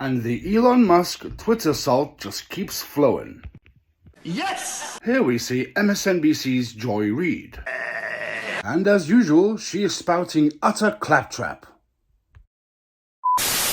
And the Elon Musk Twitter salt just keeps flowing. Yes! Here we see MSNBC's Joy Reid. And as usual, she is spouting utter claptrap.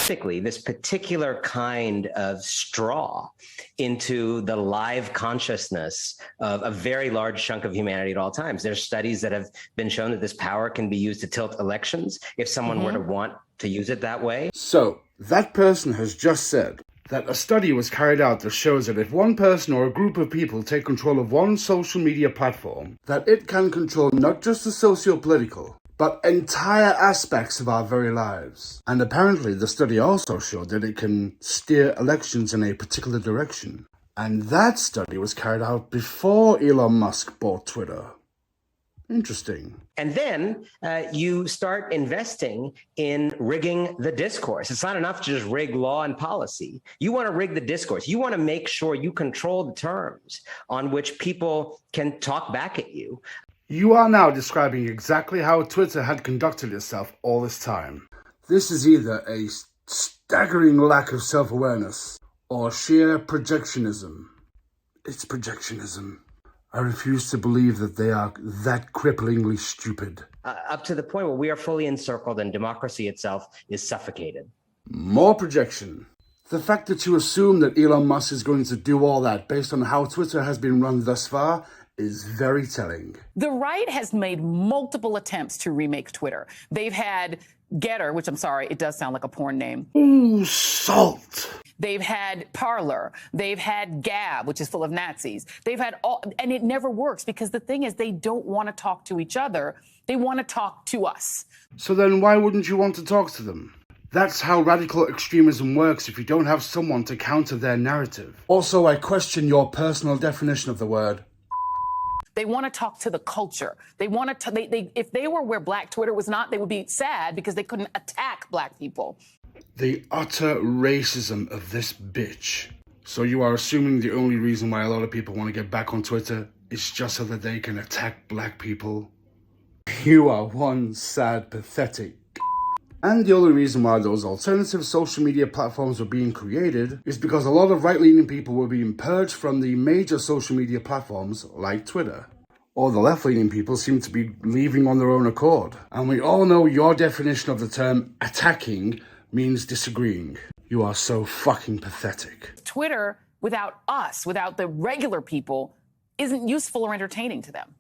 This particular kind of straw into the live consciousness of a very large chunk of humanity at all times. There's studies that have been shown that this power can be used to tilt elections if someone were to want to use it that way. So, that person has just said that a study was carried out that shows that if one person or a group of people take control of one social media platform, that it can control not just the socio-political, but entire aspects of our very lives. And apparently the study also showed that it can steer elections in a particular direction. And that study was carried out before Elon Musk bought Twitter. Interesting. And then you start investing in rigging the discourse. It's not enough to just rig law and policy. You want to rig the discourse. You want to make sure you control the terms on which people can talk back at you. You are now describing exactly how Twitter had conducted itself all this time. This is either a staggering lack of self-awareness or sheer projectionism. It's projectionism. I refuse to believe that they are that cripplingly stupid. Up to the point where we are fully encircled and democracy itself is suffocated. More projection. The fact that you assume that Elon Musk is going to do all that based on how Twitter has been run thus far is very telling. The right has made multiple attempts to remake Twitter. They've had Getter, which I'm sorry, it does sound like a porn name. Ooh, salt. They've had Parler. They've had Gab, which is full of Nazis. They've had all, and it never works because the thing is they don't want to talk to each other. They want to talk to us. So then why wouldn't you want to talk to them? That's how radical extremism works if you don't have someone to counter their narrative. Also, I question your personal definition of the word. They want to talk to the culture. They want to. If they were where Black Twitter was not, they would be sad because they couldn't attack Black people. The utter racism of this bitch. So you are assuming the only reason why a lot of people want to get back on Twitter is just so that they can attack Black people? You are one sad, pathetic. And the only reason why those alternative social media platforms were being created is because a lot of right-leaning people were being purged from the major social media platforms like Twitter. Or the left-leaning people seem to be leaving on their own accord. And we all know your definition of the term attacking means disagreeing. You are so fucking pathetic. Twitter, without us, without the regular people, isn't useful or entertaining to them.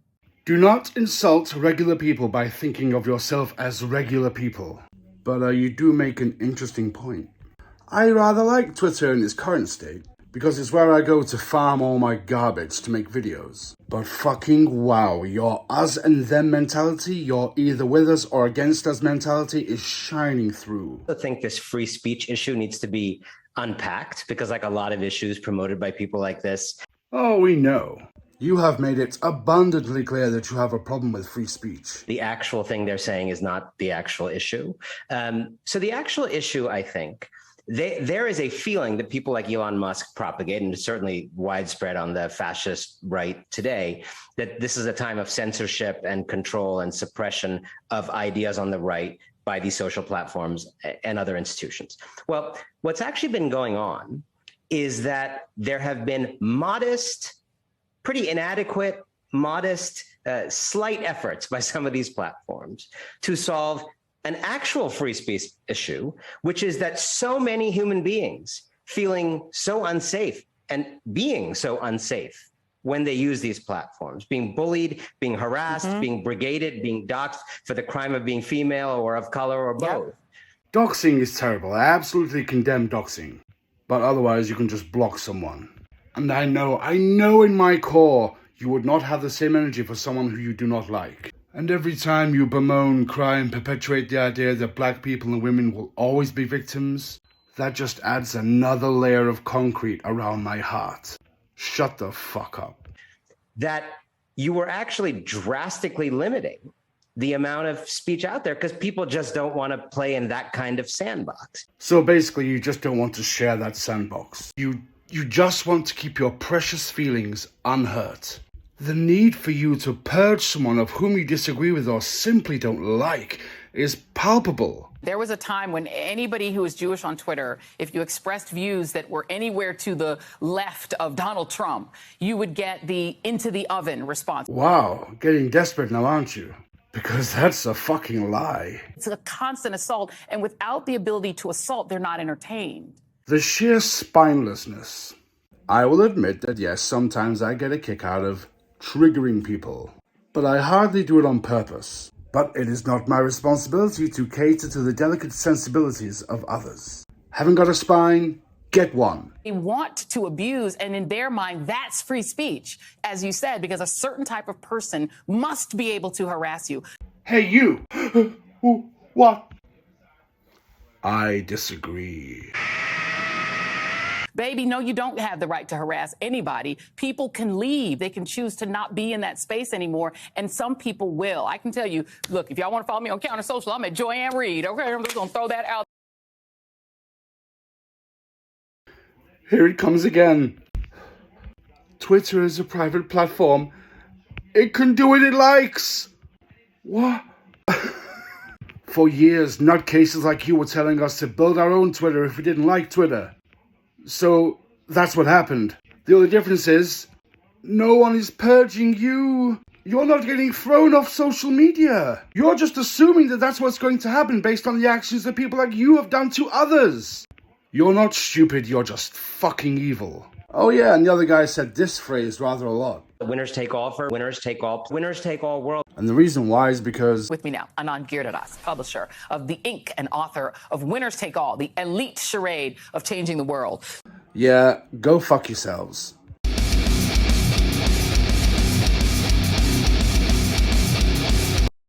Do not insult regular people by thinking of yourself as regular people. But you do make an interesting point. I rather like Twitter in its current state, because it's where I go to farm all my garbage to make videos. But fucking wow, your us and them mentality, your either with us or against us mentality is shining through. I think this free speech issue needs to be unpacked because like a lot of issues promoted by people like this. Oh, we know. You have made it abundantly clear that you have a problem with free speech. The actual thing they're saying is not the actual issue. So the actual issue, I think, there is a feeling that people like Elon Musk propagate, and it's certainly widespread on the fascist right today, that this is a time of censorship and control and suppression of ideas on the right by these social platforms and other institutions. Well, what's actually been going on is that there have been pretty inadequate, modest, slight efforts by some of these platforms to solve an actual free speech issue, which is that so many human beings feeling so unsafe and being so unsafe when they use these platforms, being bullied, being harassed, being brigaded, being doxxed for the crime of being female or of color or both. Doxing is terrible. I absolutely condemn doxing. But otherwise, you can just block someone. And I know in my core, you would not have the same energy for someone who you do not like. And every time you bemoan, cry, and perpetuate the idea that Black people and women will always be victims, that just adds another layer of concrete around my heart. Shut the fuck up. That you were actually drastically limiting the amount of speech out there because people just don't want to play in that kind of sandbox. So basically, you just don't want to share that sandbox. You just want to keep your precious feelings unhurt. The need for you to purge someone of whom you disagree with or simply don't like is palpable. There was a time when anybody who was Jewish on Twitter, if you expressed views that were anywhere to the left of Donald Trump, you would get the into the oven response. Wow, getting desperate now, aren't you? Because that's a fucking lie. It's a constant assault, and without the ability to assault, they're not entertained. The sheer spinelessness. I will admit that yes, sometimes I get a kick out of triggering people, but I hardly do it on purpose. But it is not my responsibility to cater to the delicate sensibilities of others. Haven't got a spine? Get one. They want to abuse, and in their mind, that's free speech, as you said, because a certain type of person must be able to harass you. Hey, you! What? I disagree. Baby, no, you don't have the right to harass anybody. People can leave. They can choose to not be in that space anymore, and some people will. I can tell you, look, if y'all want to follow me on Counter Social, I'm at Joy Reid. Okay, I'm just going to throw that out. Here it comes again. Twitter is a private platform. It can do what it likes. What? For years, nutcases like you were telling us to build our own Twitter if we didn't like Twitter. So that's what happened. The only difference is, no one is purging you. You're not getting thrown off social media. You're just assuming that that's what's going to happen based on the actions that people like you have done to others. You're not stupid, you're just fucking evil. Oh yeah, and the other guy said this phrase rather a lot. Winners take all for winners take all world. And the reason why is because... With me now, Anand Giridharadas, publisher of The Ink and author of Winners Take All, the elite charade of changing the world. Yeah, go fuck yourselves.